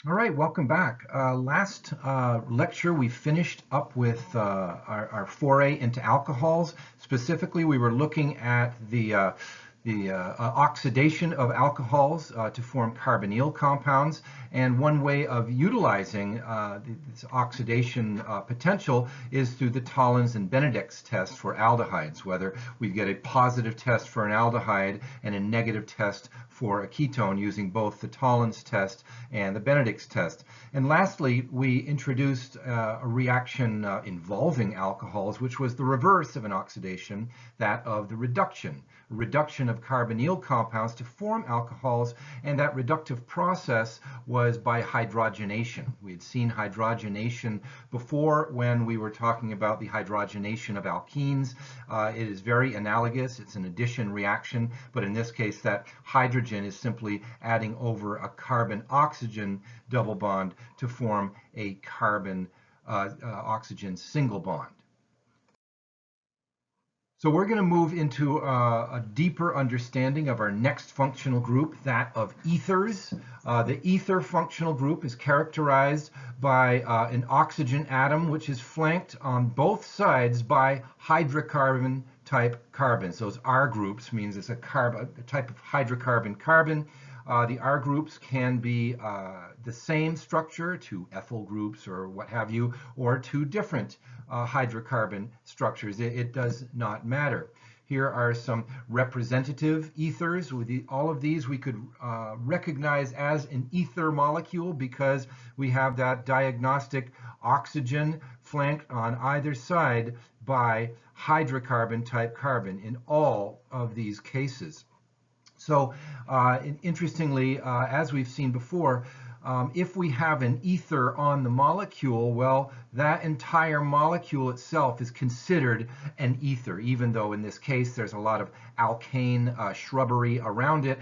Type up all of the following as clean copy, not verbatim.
All right, welcome back. Last lecture, we finished up with our foray into alcohols. Specifically, we were looking at the oxidation of alcohols to form carbonyl compounds. And one way of utilizing this oxidation potential is through the Tollens and Benedict's test for aldehydes, whether we get a positive test for an aldehyde and a negative test for a ketone using both the Tollens test and the Benedict's test. And lastly, we introduced a reaction involving alcohols, which was the reverse of an oxidation, that of the reduction of carbonyl compounds to form alcohols, and that reductive process was by hydrogenation. We had seen hydrogenation before when we were talking about the hydrogenation of alkenes. It is very analogous. It's an addition reaction, but in this case, that hydrogen is simply adding over a carbon-oxygen double bond to form a carbon-oxygen single bond. So we're going to move into a deeper understanding of our next functional group, that of ethers. The ether functional group is characterized by an oxygen atom, which is flanked on both sides by hydrocarbon type carbons. Those R groups means it's a type of hydrocarbon carbon. The R groups can be the same structure, two ethyl groups or what have you, or two different hydrocarbon structures. It does not matter. Here are some representative ethers. With all of these we could recognize as an ether molecule because we have that diagnostic oxygen flanked on either side by hydrocarbon type carbon in all of these cases. So interestingly, as we've seen before, if we have an ether on the molecule, well, that entire molecule itself is considered an ether, even though in this case there's a lot of alkane shrubbery around it,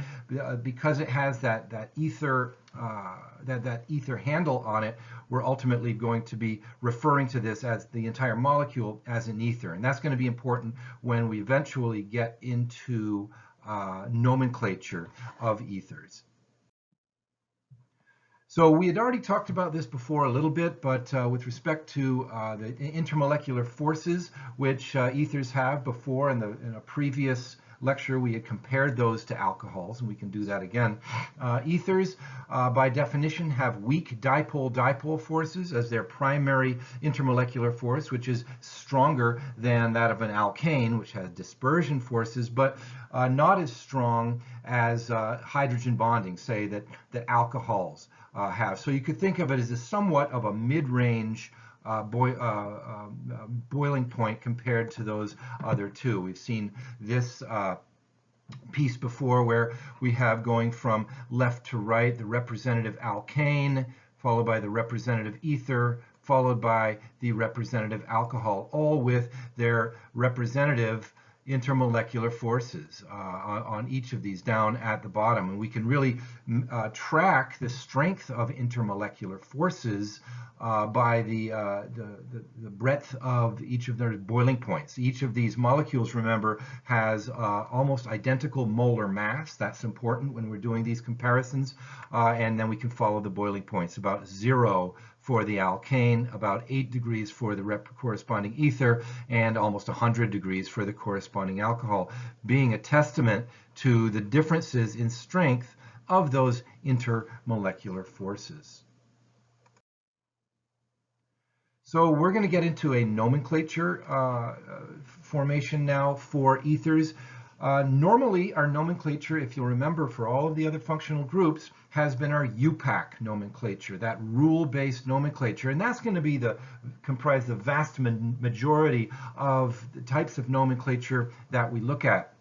because it has that ether that ether handle on it. We're ultimately going to be referring to this as the entire molecule as an ether, and that's going to be important when we eventually get into nomenclature of ethers. So we had already talked about this before a little bit, but with respect to the intermolecular forces which ethers have before in a previous lecture, we had compared those to alcohols, and we can do that again. Ethers, by definition, have weak dipole-dipole forces as their primary intermolecular force, which is stronger than that of an alkane, which has dispersion forces, but not as strong as hydrogen bonding, say, that alcohols have. So you could think of it as a somewhat of a mid-range boiling point compared to those other two. We've seen this piece before where we have going from left to right the representative alkane, followed by the representative ether, followed by the representative alcohol, all with their representative intermolecular forces on each of these down at the bottom. And we can really track the strength of intermolecular forces by the breadth of each of their boiling points. Each of these molecules, remember, has almost identical molar mass. That's important when we're doing these comparisons. And then we can follow the boiling points, about 0 for the alkane, about 8 degrees for the corresponding ether, and almost 100 degrees for the corresponding alcohol, being a testament to the differences in strength of those intermolecular forces. So we're going to get into a nomenclature formation now for ethers. Normally, our nomenclature, if you'll remember, for all of the other functional groups, has been our IUPAC nomenclature, that rule-based nomenclature, and that's going to be comprise the vast majority of the types of nomenclature that we look at.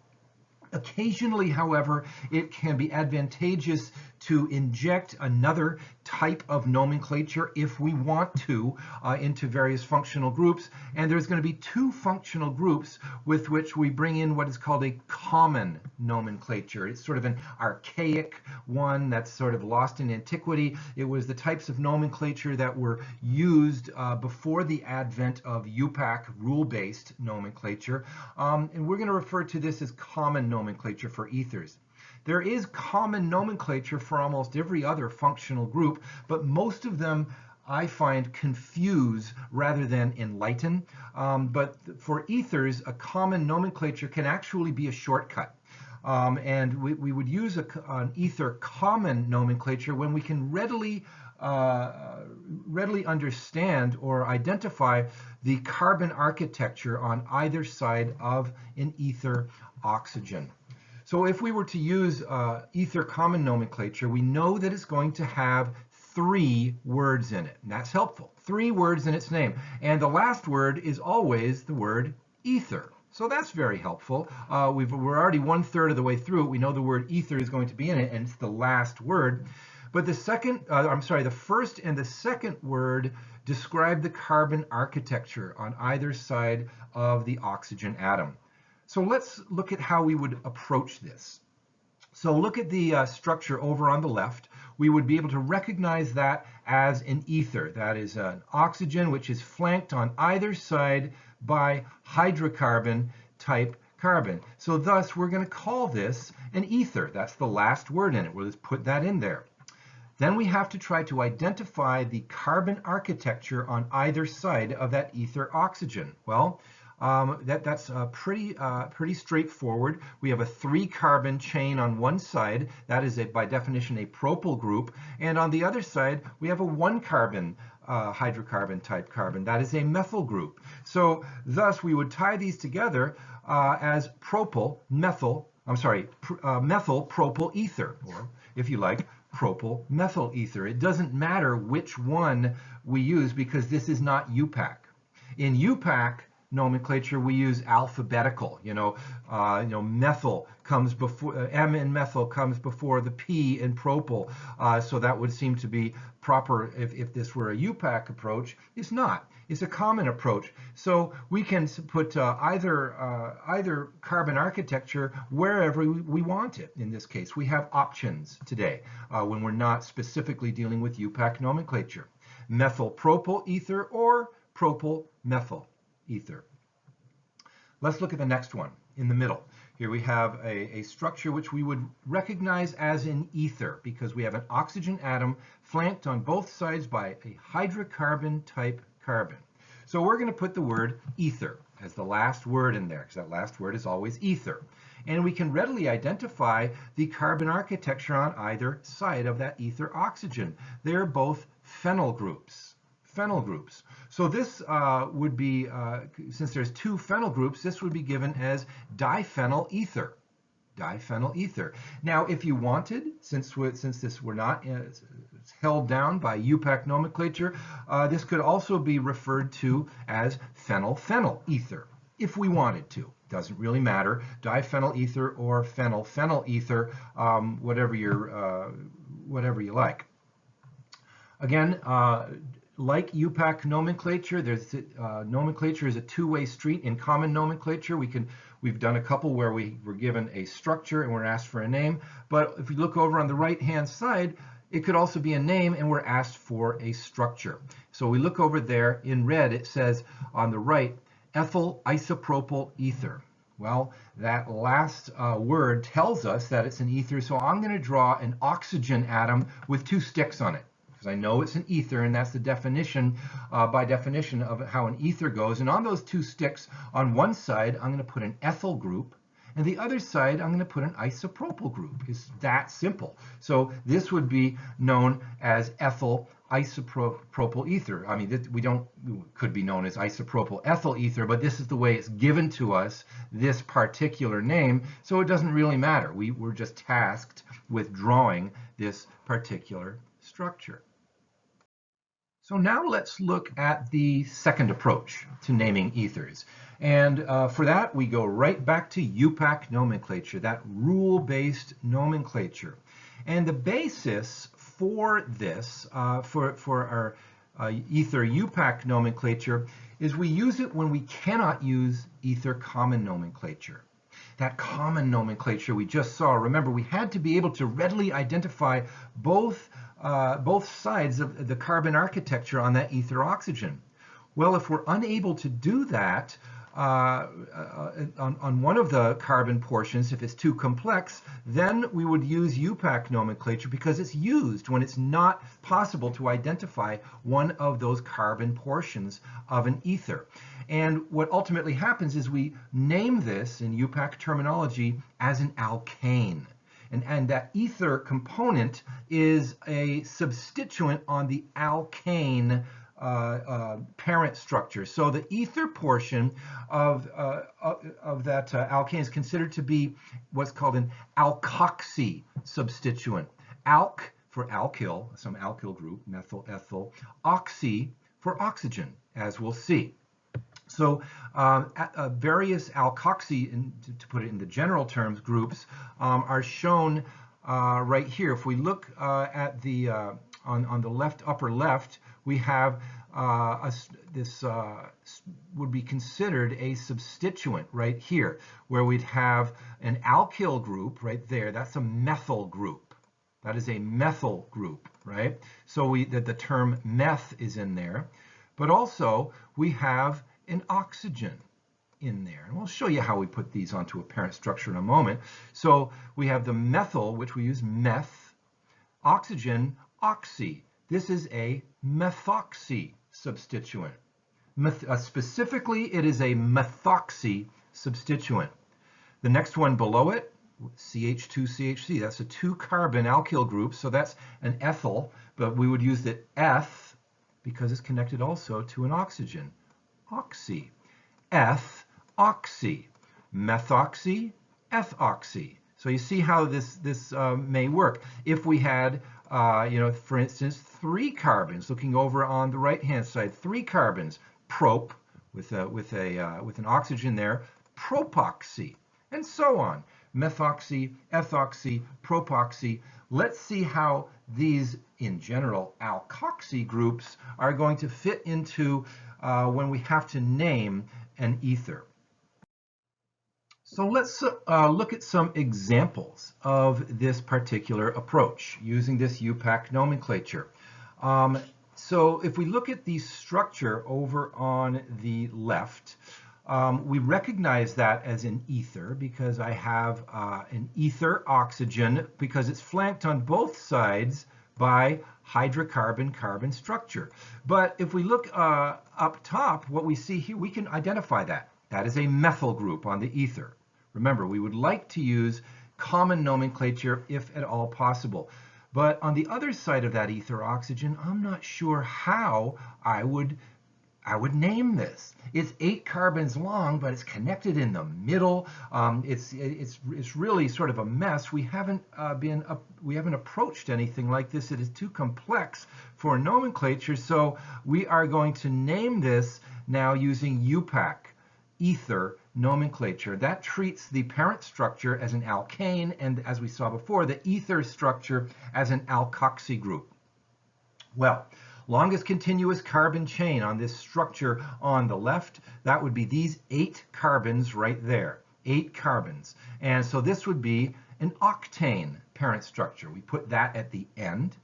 Occasionally, however, it can be advantageous to inject another type of nomenclature if we want to into various functional groups. And there's going to be two functional groups with which we bring in what is called a common nomenclature. It's sort of an archaic one that's sort of lost in antiquity. It was the types of nomenclature that were used before the advent of IUPAC rule-based nomenclature. And we're going to refer to this as common nomenclature for ethers. There is common nomenclature for almost every other functional group, but most of them I find confuse rather than enlighten. But for ethers, a common nomenclature can actually be a shortcut. And we would use an ether common nomenclature when we can readily understand or identify the carbon architecture on either side of an ether oxygen. So if we were to use ether common nomenclature, we know that it's going to have 3 words in it, and that's helpful. 3 words in its name, and the last word is always the word ether. So that's very helpful. We're already 1/3 of the way through it. We know the word ether is going to be in it, and it's the last word. But the first and the second word describe the carbon architecture on either side of the oxygen atom. So let's look at how we would approach this. So look at the structure over on the left. We would be able to recognize that as an ether. That is an oxygen which is flanked on either side by hydrocarbon type carbon. So thus we're going to call this an ether. That's the last word in it. We'll just put that in there. Then we have to try to identify the carbon architecture on either side of that ether oxygen. Well, that's pretty straightforward. We have a 3-carbon chain on one side. That is, by definition, a propyl group. And on the other side, we have a 1-carbon hydrocarbon type carbon. That is a methyl group. So thus, we would tie these together as methyl propyl ether, or if you like, propyl methyl ether. It doesn't matter which one we use because this is not IUPAC. In IUPAC nomenclature, we use alphabetical. Methyl comes before M in methyl comes before the P in propyl. So that would seem to be proper if this were a IUPAC approach. It's not. It's a common approach. So we can put either carbon architecture wherever we want it. In this case, we have options today when we're not specifically dealing with IUPAC nomenclature. Methyl propyl ether or propyl methyl ether. Let's look at the next one in the middle. Here we have a structure which we would recognize as an ether because we have an oxygen atom flanked on both sides by a hydrocarbon type carbon. So we're going to put the word ether as the last word in there because that last word is always ether. And we can readily identify the carbon architecture on either side of that ether oxygen. They're both phenyl groups. So this would be, since there's 2 phenyl groups, this would be given as diphenyl ether. Diphenyl ether. Now, if you wanted, since this were not held down by IUPAC nomenclature, this could also be referred to as phenyl-phenyl ether, if we wanted to. Doesn't really matter. Diphenyl ether or phenyl-phenyl ether, whatever you like. Again, like IUPAC nomenclature, nomenclature is a 2-way street. In common nomenclature, we've done a couple where we were given a structure and we're asked for a name. But if you look over on the right-hand side, it could also be a name and we're asked for a structure. So we look over there in red, it says on the right, ethyl isopropyl ether. Well, that last word tells us that it's an ether, so I'm going to draw an oxygen atom with 2 sticks on it. Because I know it's an ether, and that's the definition, by definition, of how an ether goes. And on those 2 sticks, on one side, I'm going to put an ethyl group, and the other side, I'm going to put an isopropyl group. It's that simple. So this would be known as ethyl isopropyl ether. I mean, could be known as isopropyl ethyl ether, but this is the way it's given to us, this particular name, so it doesn't really matter. We're just tasked with drawing this particular structure. So now let's look at the second approach to naming ethers. And for that, we go right back to IUPAC nomenclature, that rule-based nomenclature. And the basis for this, for our ether IUPAC nomenclature, is we use it when we cannot use ether common nomenclature. That common nomenclature we just saw, remember, we had to be able to readily identify both sides of the carbon architecture on that ether oxygen. Well, if we're unable to do that, on one of the carbon portions, if it's too complex, then we would use IUPAC nomenclature because it's used when it's not possible to identify one of those carbon portions of an ether. And what ultimately happens is we name this in IUPAC terminology as an alkane. And that ether component is a substituent on the alkane parent structure. So the ether portion of that alkane is considered to be what's called an alkoxy substituent. Alk for alkyl, some alkyl group, methyl, ethyl, oxy for oxygen, as we'll see. So various alkoxy, to put it in the general terms, groups are shown right here. If we look at the on the left, upper left, we have this would be considered a substituent right here, where we'd have an alkyl group right there. That's a methyl group. That is a methyl group, right? So the term meth is in there, but also we have an oxygen in there. And we'll show you how we put these onto a parent structure in a moment. So we have the methyl, which we use meth, oxygen, oxy. This is a methoxy substituent. Specifically, it is a methoxy substituent. The next one below it, CH2CHC, that's a 2-carbon alkyl group, so that's an ethyl, but we would use the eth because it's connected also to an oxygen. Oxy, eth-oxy, methoxy, ethoxy. So you see how this may work. If we had, for instance, 3 carbons, looking over on the right-hand side, 3 carbons, prop with an oxygen there, propoxy, and so on. Methoxy, ethoxy, propoxy. Let's see how these, in general, alkoxy groups are going to fit into when we have to name an ether. So let's look at some examples of this particular approach using this IUPAC nomenclature. So if we look at the structure over on the left, we recognize that as an ether because I have an ether oxygen because it's flanked on both sides by hydrocarbon-carbon structure. But if we look up top, what we see here, we can identify that. That is a methyl group on the ether. Remember, we would like to use common nomenclature if at all possible. But on the other side of that ether oxygen, I'm not sure how I would name this. It's 8 carbons long, but it's connected in the middle. It's really sort of a mess. We haven't approached anything like this. It is too complex for nomenclature, so we are going to name this now using IUPAC, ether nomenclature. That treats the parent structure as an alkane, and as we saw before, the ether structure as an alkoxy group. Well, longest continuous carbon chain on this structure on the left, that would be these 8 carbons right there, 8 carbons. And so this would be an octane parent structure. We put that at the end.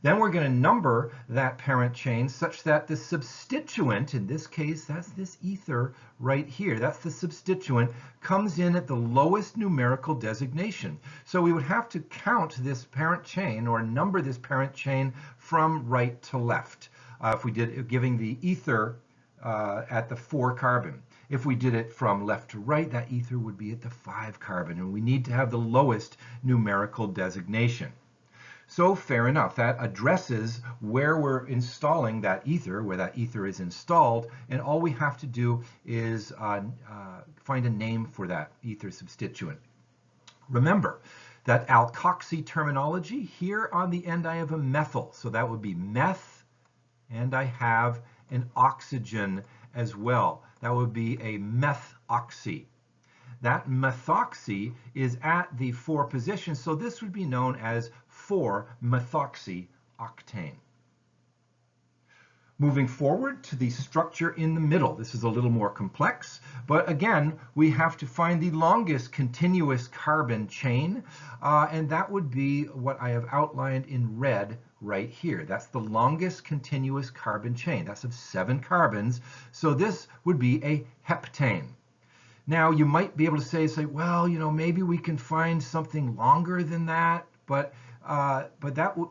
Then we're going to number that parent chain such that the substituent, in this case, that's this ether right here, that's the substituent, comes in at the lowest numerical designation. So we would have to count this parent chain or number this parent chain from right to left. If we did giving the ether at the 4 carbon. If we did it from left to right, that ether would be at the 5 carbon, and we need to have the lowest numerical designation. So fair enough, that addresses where we're installing that ether, where that ether is installed, and all we have to do is find a name for that ether substituent. Remember that alkoxy terminology, here on the end I have a methyl, so that would be meth, and I have an oxygen as well. That would be a methoxy. That methoxy is at the 4 position, so this would be known as 4-methoxy octane. Moving forward to the structure in the middle. This is a little more complex, but again, we have to find the longest continuous carbon chain, and that would be what I have outlined in red right here. That's the longest continuous carbon chain. That's of 7 carbons. So this would be a heptane. Now you might be able to say, well, maybe we can find something longer than that, but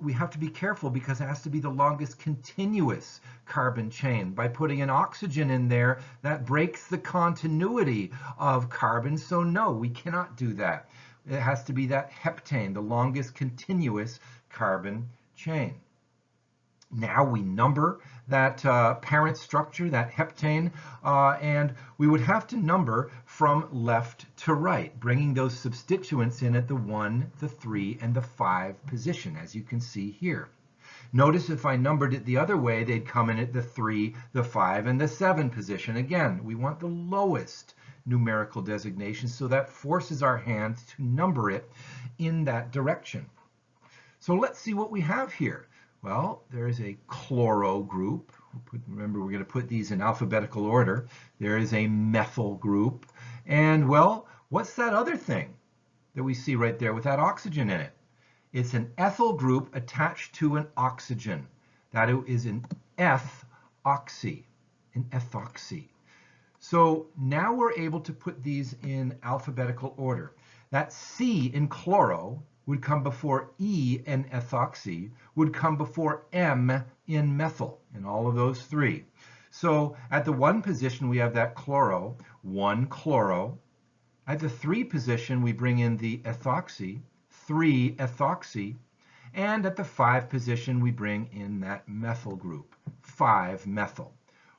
we have to be careful because it has to be the longest continuous carbon chain. By putting an oxygen in there, that breaks the continuity of carbon. So no, we cannot do that. It has to be that heptane, the longest continuous carbon chain. Now we number that parent structure, that heptane, and we would have to number from left to right, bringing those substituents in at the 1, the 3, and the 5 position, as you can see here. Notice if I numbered it the other way, they'd come in at the 3, the 5, and the 7 position. Again, we want the lowest numerical designation, so that forces our hands to number it in that direction. So let's see what we have here. Well, there's a chloro group. Remember, we're going to put these in alphabetical order. There is a methyl group. And, well, what's that other thing that we see right there with that oxygen in it? It's an ethyl group attached to an oxygen. That is an ethoxy, an ethoxy. So now we're able to put these in alphabetical order. That C in chloro would come before E in ethoxy, would come before M in methyl, in all of those three. So at the 1 position, we have that chloro, 1 chloro. At the 3 position, we bring in the ethoxy, 3 ethoxy. And at the 5 position, we bring in that methyl group, 5 methyl.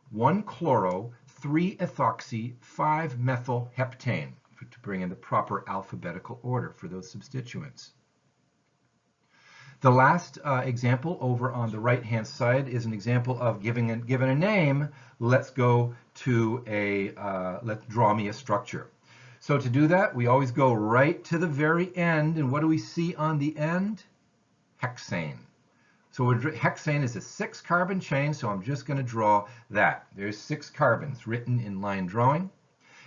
1 chloro, 3 ethoxy, 5 methyl heptane, to bring in the proper alphabetical order for those substituents. The last example over on the right-hand side is an example of given a name. Let's go to let's draw me a structure. So to do that, we always go right to the very end. And what do we see on the end? Hexane. So hexane is a 6-carbon chain, so I'm just going to draw that. There's 6 carbons written in line drawing.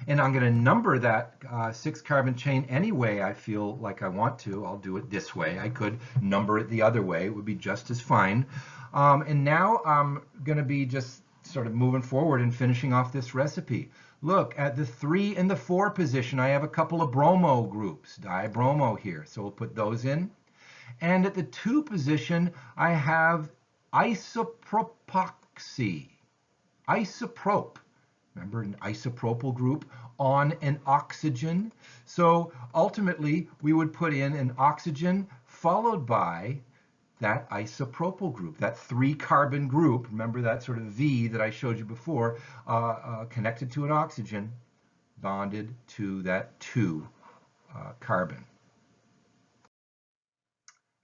And I'm going to number that 6-carbon chain any way I feel like I want to. I'll do it this way. I could number it the other way. It would be just as fine. And now I'm going to be just sort of moving forward and finishing off this recipe. Look, at the 3 and the 4 position, I have a couple of bromo groups, dibromo here. So we'll put those in. And at the 2 position, I have isopropoxy, isoprop. Remember, an isopropyl group on an oxygen. So ultimately, we would put in an oxygen followed by that isopropyl group, that 3-carbon group. Remember that sort of V that I showed you before, connected to an oxygen, bonded to that 2 carbon.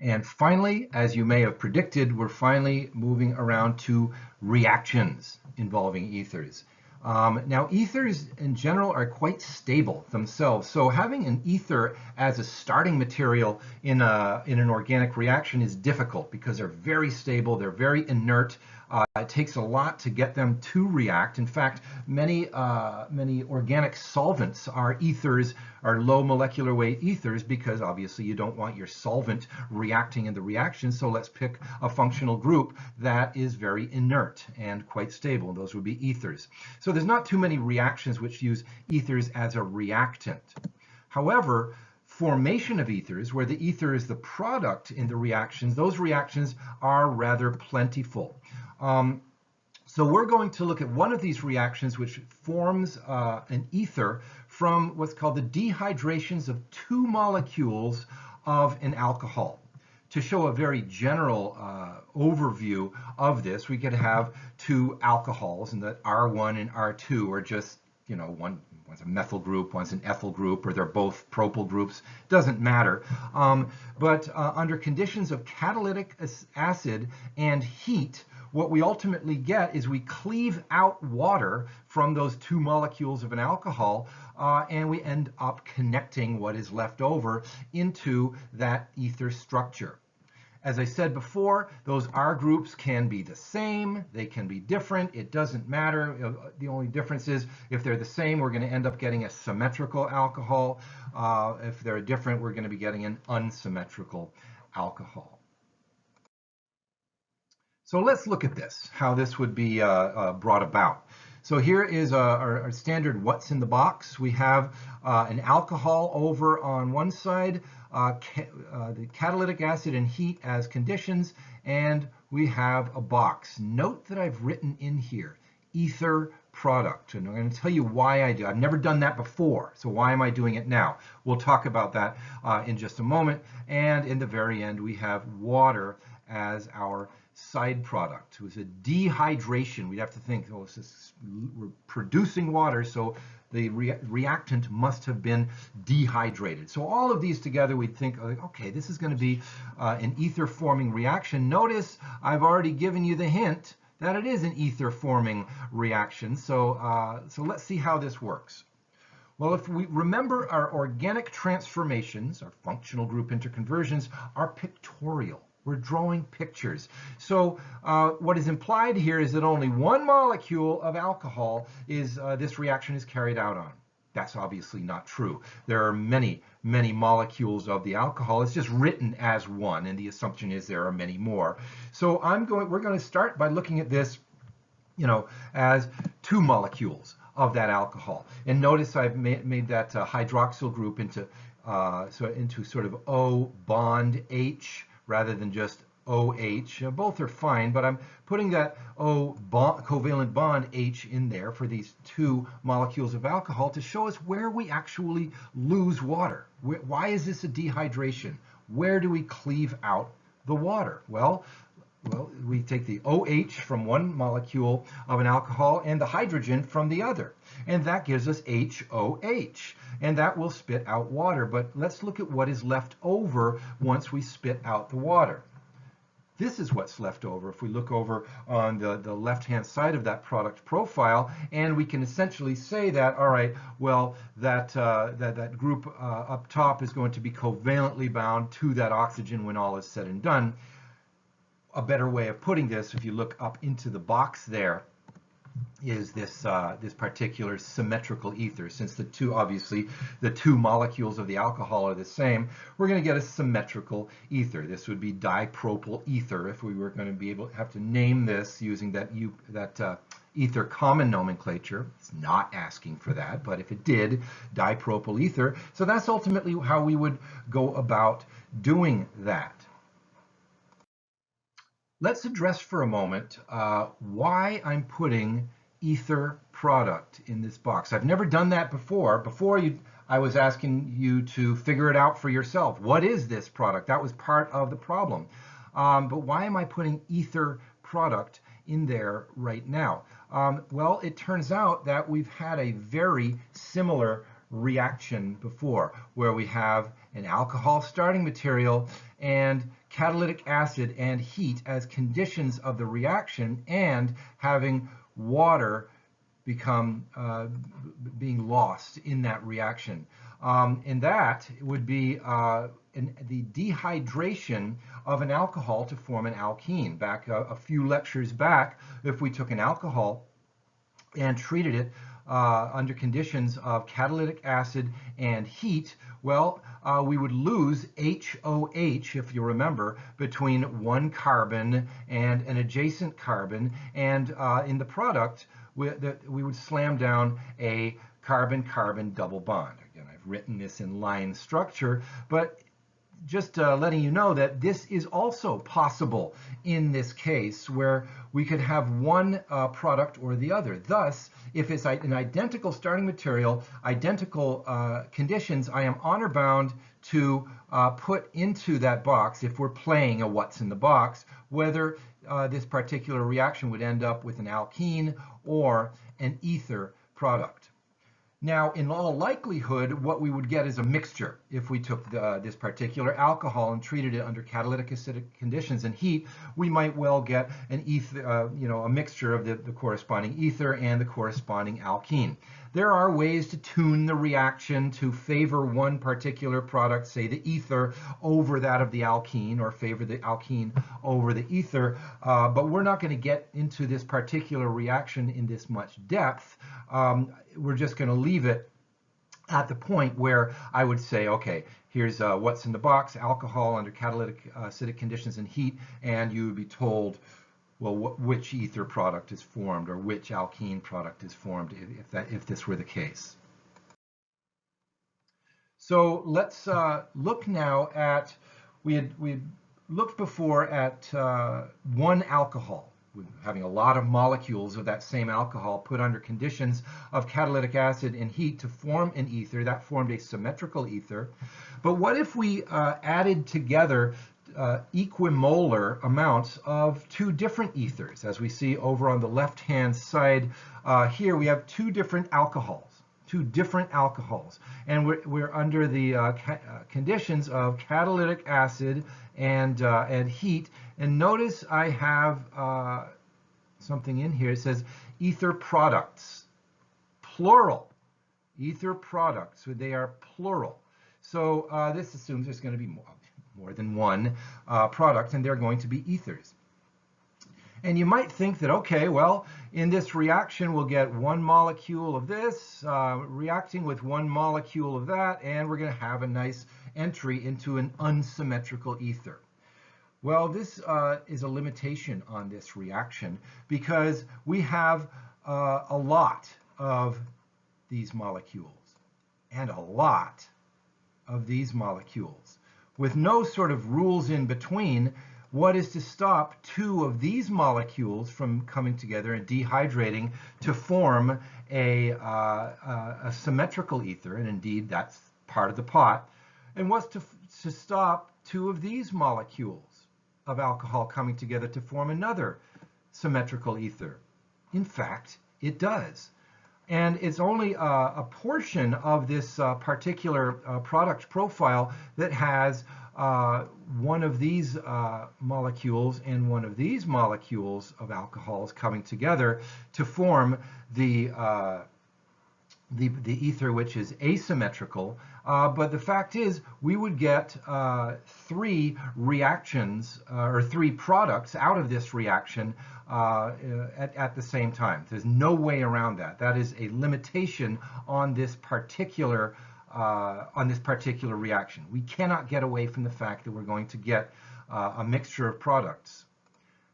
And finally, as you may have predicted, we're finally moving around to reactions involving ethers. Now, ethers in general are quite stable themselves. So having an ether as a starting material in an organic reaction is difficult because they're very stable, they're very inert. It takes a lot to get them to react. In fact, many organic solvents are ethers, are low molecular weight ethers, because obviously you don't want your solvent reacting in the reaction. So let's pick a functional group that is very inert and quite stable. Those would be ethers. So there's not too many reactions which use ethers as a reactant. However, formation of ethers, where the ether is the product in the reactions, those reactions are rather plentiful. So we're going to look at one of these reactions which forms an ether from what's called the dehydrations of 2 molecules of an alcohol. To show a very general overview of this, we could have 2 alcohols, and that R1 and R2 are just, one's a methyl group, one's an ethyl group, or they're both propyl groups. Doesn't matter. But under conditions of catalytic acid and heat, what we ultimately get is we cleave out water from those 2 molecules of an alcohol, and we end up connecting what is left over into that ether structure. As I said before, those R groups can be the same, they can be different, it doesn't matter. The only difference is if they're the same, we're going to end up getting a symmetrical alcohol. If they're different, we're going to be getting an unsymmetrical alcohol. So let's look at this, how this would be brought about. So here is our standard what's in the box. We have an alcohol over on one side, the catalytic acid and heat as conditions, and we have a box. Note that I've written in here, ether product, and I'm going to tell you why I do. I've never done that before, so why am I doing it now? We'll talk about that in just a moment. And in the very end, we have water as our side product. It was a dehydration. We'd have to think, oh, we're producing water, so the reactant must have been dehydrated. So all of these together, we'd think, okay, this is going to be an ether-forming reaction. Notice I've already given you the hint that it is an ether-forming reaction. So let's see how this works. Well, if we remember, our organic transformations, our functional group interconversions, are pictorial. We're drawing pictures. So what is implied here is that only one molecule of alcohol is this reaction is carried out on. That's obviously not true. There are many, many molecules of the alcohol. It's just written as one, and the assumption is there are many more. So we're going to start by looking at this, as two molecules of that alcohol. And notice I've made that hydroxyl group into sort of O bond H, rather than just OH. Both are fine, but I'm putting that covalent bond H in there for these two molecules of alcohol to show us where we actually lose water. Why is this a dehydration? Where do we cleave out the water? Well, we take the OH from one molecule of an alcohol and the hydrogen from the other, and that gives us HOH, and that will spit out water. But let's look at what is left over once we spit out the water. This is what's left over if we look over on the left-hand side of that product profile, and we can essentially say that, all right, well, that group up top is going to be covalently bound to that oxygen when all is said and done. A better way of putting this, if you look up into the box there, is this particular symmetrical ether. Since the two molecules of the alcohol are the same, we're going to get a symmetrical ether. This would be dipropyl ether if we were going to have to name this using that ether common nomenclature. It's not asking for that, but if it did, dipropyl ether. So that's ultimately how we would go about doing that. Let's address for a moment why I'm putting ether product in this box. I've never done that before. I was asking you to figure it out for yourself. What is this product? That was part of the problem. But why am I putting ether product in there right now? Well, it turns out that we've had a very similar reaction before, where we have an alcohol starting material and catalytic acid and heat as conditions of the reaction, and having water being lost in that reaction. And that would be the dehydration of an alcohol to form an alkene. Back a few lectures back, if we took an alcohol and treated it under conditions of catalytic acid and heat, well, we would lose HOH, if you remember, between one carbon and an adjacent carbon, and in the product, we would slam down a carbon-carbon double bond. Again, I've written this in line structure, but just letting you know that this is also possible in this case, where we could have one product or the other. Thus, if it's an identical starting material, identical conditions, I am honor bound to put into that box, if we're playing a what's in the box, whether this particular reaction would end up with an alkene or an ether product. Now, in all likelihood, what we would get is a mixture. If we took this particular alcohol and treated it under catalytic acidic conditions and heat, we might well get an ether, a mixture of the corresponding ether and the corresponding alkene. There are ways to tune the reaction to favor one particular product, say the ether, over that of the alkene, or favor the alkene over the ether, but we're not going to get into this particular reaction in this much depth. We're just going to leave it at the point where I would say, okay, here's what's in the box, alcohol under catalytic acidic conditions and heat, and you would be told well, which ether product is formed or which alkene product is formed if this were the case. So let's look now at, we had looked before at one alcohol, having a lot of molecules of that same alcohol put under conditions of catalytic acid and heat to form an ether. That formed a symmetrical ether. But what if we added together equimolar amounts of two different ethers? As we see over on the left-hand side here, we have two different alcohols. And we're under the conditions of catalytic acid and heat. And notice I have something in here. It says ether products, plural. Ether products, so they are plural. So this assumes there's going to be more than one product, and they're going to be ethers. And you might think that, okay, well, in this reaction, we'll get one molecule of this reacting with one molecule of that, and we're going to have a nice entry into an unsymmetrical ether. Well, this is a limitation on this reaction because we have a lot of these molecules and a lot of these molecules with no sort of rules in between. What is to stop two of these molecules from coming together and dehydrating to form a symmetrical ether? And indeed, that's part of the pot. And what's to stop two of these molecules of alcohol coming together to form another symmetrical ether? In fact, it does. And it's only a portion of this particular product profile that has one of these molecules and one of these molecules of alcohols coming together to form the ether, which is asymmetrical. But the fact is, we would get three reactions or three products out of this reaction at the same time. There's no way around that. That is a limitation on this particular reaction. We cannot get away from the fact that we're going to get a mixture of products.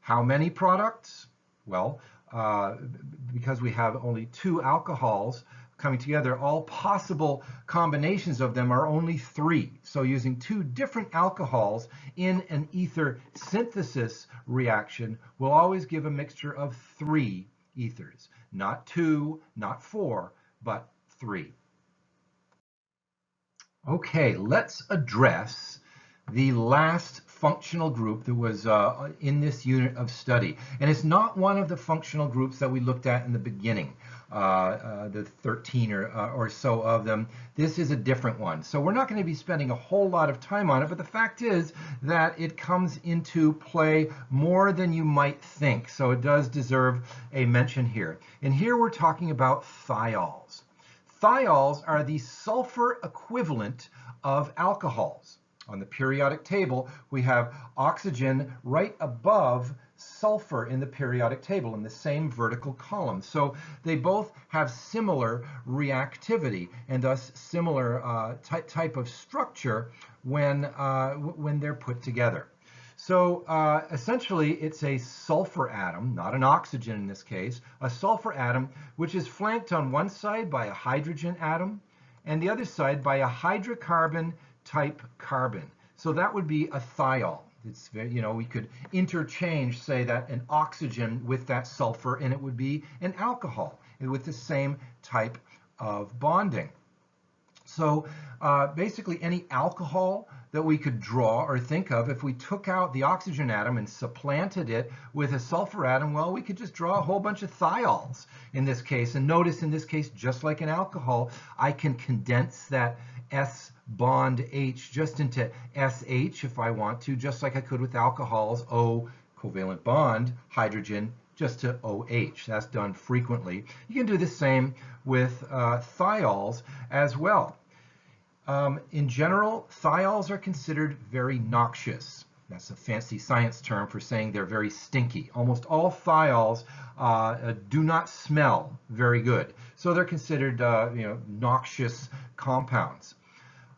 How many products? Well, because we have only two alcohols coming together, all possible combinations of them are only three. So using two different alcohols in an ether synthesis reaction will always give a mixture of three ethers. Not two, not four, but three. Okay, let's address the last functional group that was in this unit of study. And it's not one of the functional groups that we looked at in the beginning, the 13 or so of them. This is a different one. So we're not going to be spending a whole lot of time on it, but the fact is that it comes into play more than you might think. So it does deserve a mention here. And here we're talking about thiols. Thiols are the sulfur equivalent of alcohols. On the periodic table, we have oxygen right above sulfur in the periodic table in the same vertical column. So they both have similar reactivity and thus similar type of structure when they're put together. So essentially, it's a sulfur atom, not an oxygen in this case, a sulfur atom, which is flanked on one side by a hydrogen atom and the other side by a hydrocarbon type carbon. So that would be a thiol. It's very, we could interchange, say, that an oxygen with that sulfur, and it would be an alcohol with the same type of bonding. So basically any alcohol that we could draw or think of, if we took out the oxygen atom and supplanted it with a sulfur atom, well, we could just draw a whole bunch of thiols in this case. And notice in this case, just like an alcohol, I can condense that S bond H just into SH if I want to, just like I could with alcohols, O covalent bond, hydrogen, just to OH. That's done frequently. You can do the same with thiols as well. In general, thiols are considered very noxious. That's a fancy science term for saying they're very stinky. Almost all thiols do not smell very good. So they're considered noxious compounds.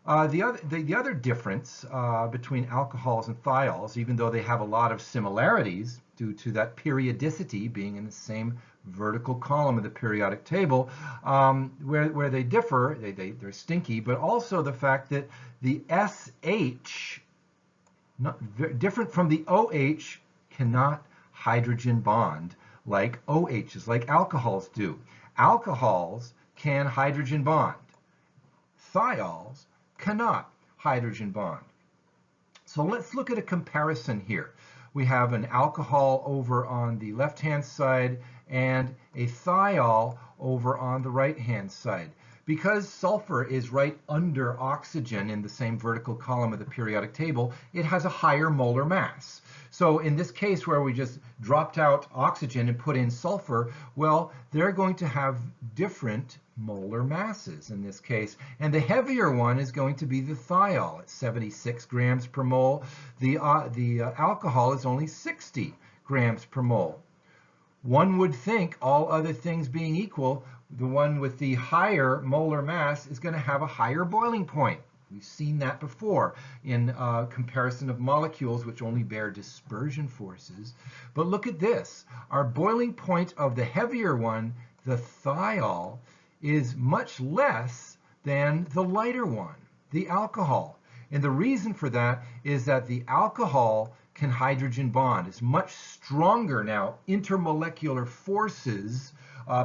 The other difference between alcohols and thiols, even though they have a lot of similarities, due to that periodicity being in the same vertical column of the periodic table. Where they differ, they're stinky, but also the fact that the SH, different from the OH, cannot hydrogen bond like OHs, like alcohols do. Alcohols can hydrogen bond. Thiols cannot hydrogen bond. So let's look at a comparison here. We have an alcohol over on the left-hand side and a thiol over on the right-hand side. Because sulfur is right under oxygen in the same vertical column of the periodic table, it has a higher molar mass. So in this case where we just dropped out oxygen and put in sulfur, well, they're going to have different molar masses in this case. And the heavier one is going to be the thiol at 76 grams per mole. The alcohol is only 60 grams per mole. One would think, all other things being equal, the one with the higher molar mass is going to have a higher boiling point. We've seen that before in comparison of molecules which only bear dispersion forces. But look at this. Our boiling point of the heavier one, the thiol, is much less than the lighter one, the alcohol. And the reason for that is that the alcohol can hydrogen bond. It's much stronger now, intermolecular forces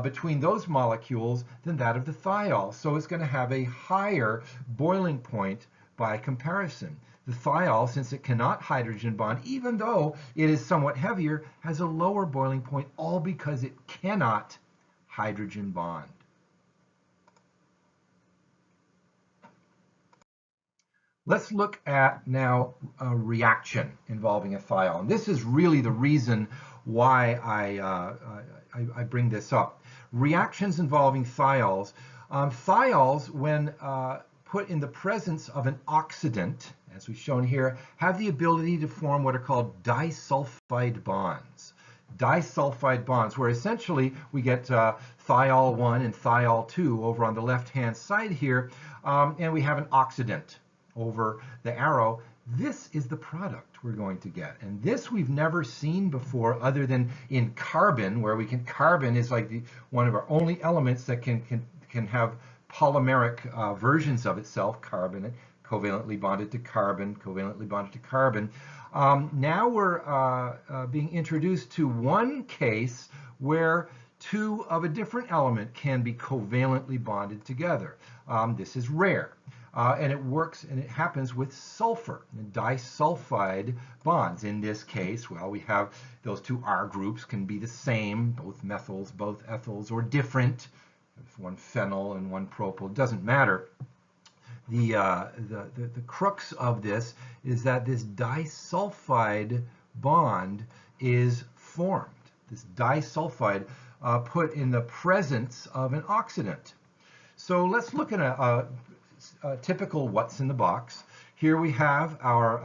between those molecules than that of the thiol. So it's going to have a higher boiling point by comparison. The thiol, since it cannot hydrogen bond, even though it is somewhat heavier, has a lower boiling point, all because it cannot hydrogen bond. Let's look at now a reaction involving a thiol. And this is really the reason why I bring this up. Reactions involving thiols. Thiols, when put in the presence of an oxidant, as we've shown here, have the ability to form what are called disulfide bonds. Disulfide bonds, where essentially we get thiol 1 and thiol 2 over on the left-hand side here, and we have an oxidant over the arrow. This is the product we're going to get. And this we've never seen before other than in carbon, where carbon is like one of our only elements that can have polymeric versions of itself, carbon, covalently bonded to carbon, covalently bonded to carbon. Now we're being introduced to one case where two of a different element can be covalently bonded together. This is rare. And it works, and it happens with sulfur and disulfide bonds. In this case, well, we have those two R groups can be the same, both methyls, both ethyls, or different. If one phenyl and one propyl, it doesn't matter. The crux of this is that this disulfide bond is formed. This disulfide put in the presence of an oxidant. So let's look at a typical what's in the box. Here we have our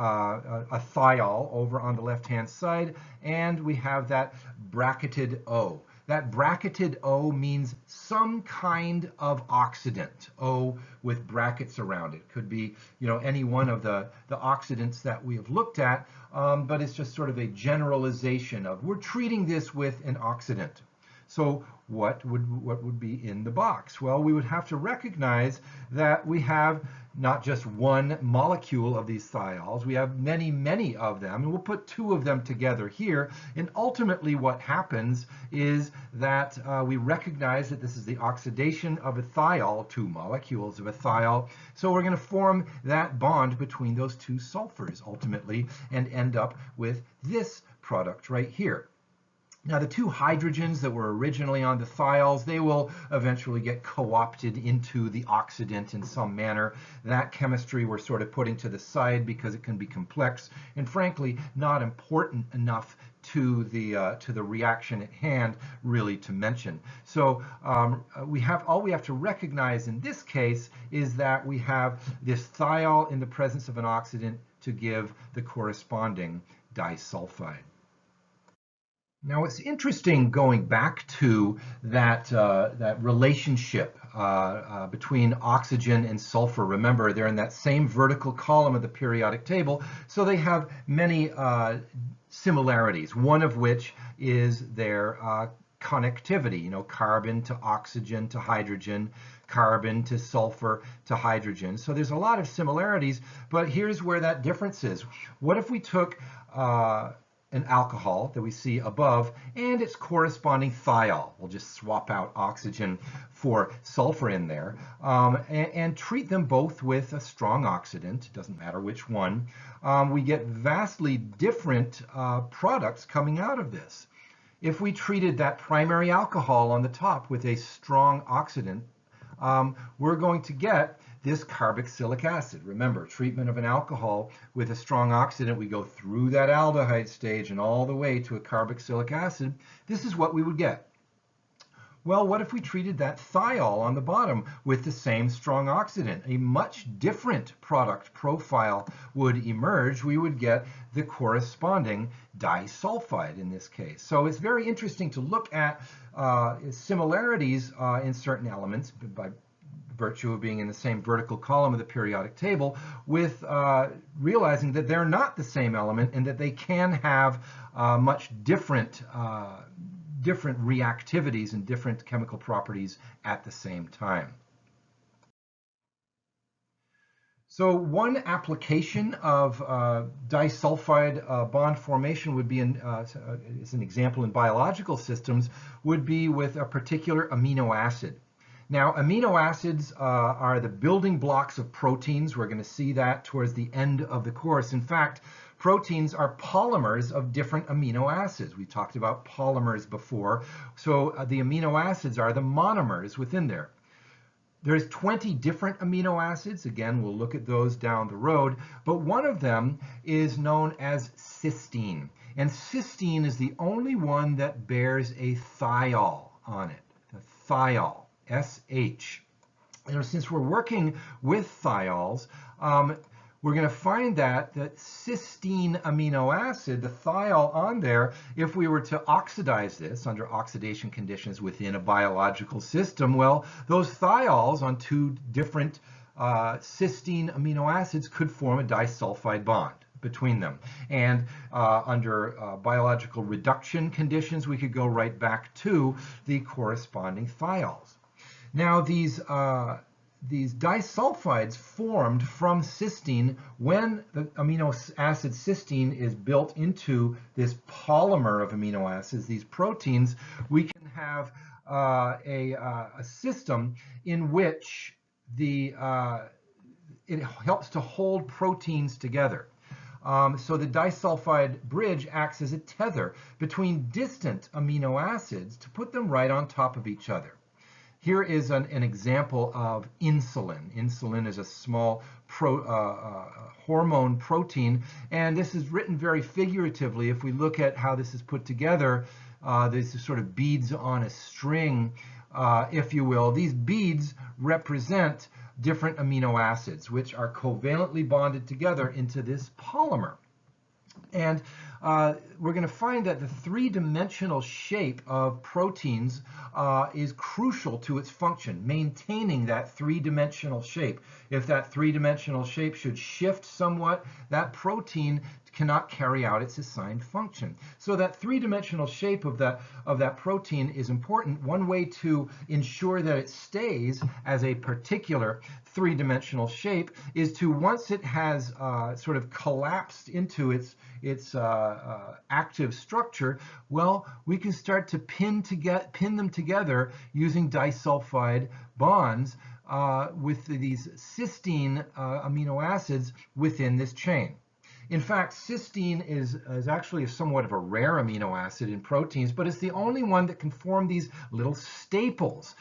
a thiol over on the left-hand side, and we have that bracketed O. That bracketed O means some kind of oxidant. O with brackets around it. Could be, any one of the oxidants that we have looked at, but it's just sort of a generalization of we're treating this with an oxidant. So what would be in the box? Well, we would have to recognize that we have not just one molecule of these thiols, we have many, many of them, and we'll put two of them together here. And ultimately what happens is that we recognize that this is the oxidation of a thiol, two molecules of a thiol. So we're going to form that bond between those two sulfurs ultimately and end up with this product right here. Now, the two hydrogens that were originally on the thiols, they will eventually get co-opted into the oxidant in some manner. That chemistry we're sort of putting to the side because it can be complex and frankly not important enough to the reaction at hand really to mention. So all we have to recognize in this case is that we have this thiol in the presence of an oxidant to give the corresponding disulfide. Now, it's interesting going back to that relationship between oxygen and sulfur. Remember, they're in that same vertical column of the periodic table, so they have many similarities, one of which is their connectivity, you know, carbon to oxygen to hydrogen, carbon to sulfur to hydrogen. So there's a lot of similarities, but here's where that difference is. What if we took an alcohol that we see above and its corresponding thiol? We'll just swap out oxygen for sulfur in there, and treat them both with a strong oxidant. It doesn't matter which one. We get vastly different products coming out of this. If we treated that primary alcohol on the top with a strong oxidant, we're going to get this carboxylic acid. Remember, treatment of an alcohol with a strong oxidant, we go through that aldehyde stage and all the way to a carboxylic acid. This is what we would get. Well, what if we treated that thiol on the bottom with the same strong oxidant? A much different product profile would emerge. We would get the corresponding disulfide in this case. So it's very interesting to look at similarities in certain elements by virtue of being in the same vertical column of the periodic table, with realizing that they're not the same element and that they can have much different reactivities and different chemical properties at the same time. So one application of disulfide bond formation would be, as an example in biological systems, would be with a particular amino acid. Now, amino acids are the building blocks of proteins. We're going to see that towards the end of the course. In fact, proteins are polymers of different amino acids. We talked about polymers before. So the amino acids are the monomers within there. There's 20 different amino acids. Again, we'll look at those down the road. But one of them is known as cysteine. And cysteine is the only one that bears a thiol on it, the thiol. SH. And since we're working with thiols, we're going to find that cysteine amino acid, the thiol on there, if we were to oxidize this under oxidation conditions within a biological system, well, those thiols on two different cysteine amino acids could form a disulfide bond between them. And under biological reduction conditions, we could go right back to the corresponding thiols. Now, these disulfides formed from cysteine, when the amino acid cysteine is built into this polymer of amino acids, these proteins, we can have a system in which it helps to hold proteins together. So the disulfide bridge acts as a tether between distant amino acids to put them right on top of each other. Here is an example of insulin. Insulin is a small hormone protein, and this is written very figuratively. If we look at how this is put together, these are sort of beads on a string, if you will. These beads represent different amino acids, which are covalently bonded together into this polymer. And we're going to find that the three-dimensional shape of proteins is crucial to its function, maintaining that three-dimensional shape. If that three-dimensional shape should shift somewhat, that protein cannot carry out its assigned function. So that three-dimensional shape of that protein is important. One way to ensure that it stays as a particular three-dimensional shape is to, once it has sort of collapsed into its active structure, well, we can start to pin them together using disulfide bonds with these cysteine amino acids within this chain. In fact, cysteine is actually somewhat of a rare amino acid in proteins, but it's the only one that can form these little staples.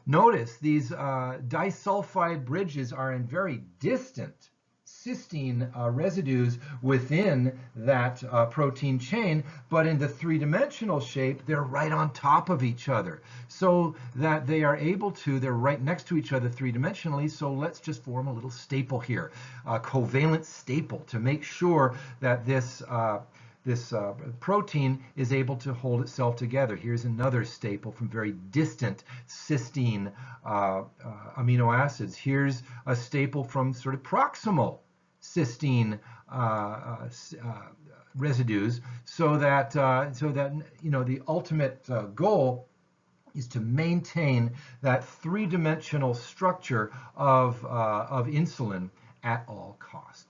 Notice these disulfide bridges are in very distant cysteine residues within that protein chain, but in the three-dimensional shape, they're right on top of each other, so that they are able to, they're right next to each other three-dimensionally, so let's just form a little staple here, a covalent staple, to make sure that this protein is able to hold itself together. Here's another staple from very distant cysteine amino acids. Here's a staple from sort of proximal cysteine residues, so that the ultimate goal is to maintain that three-dimensional structure of insulin at all costs.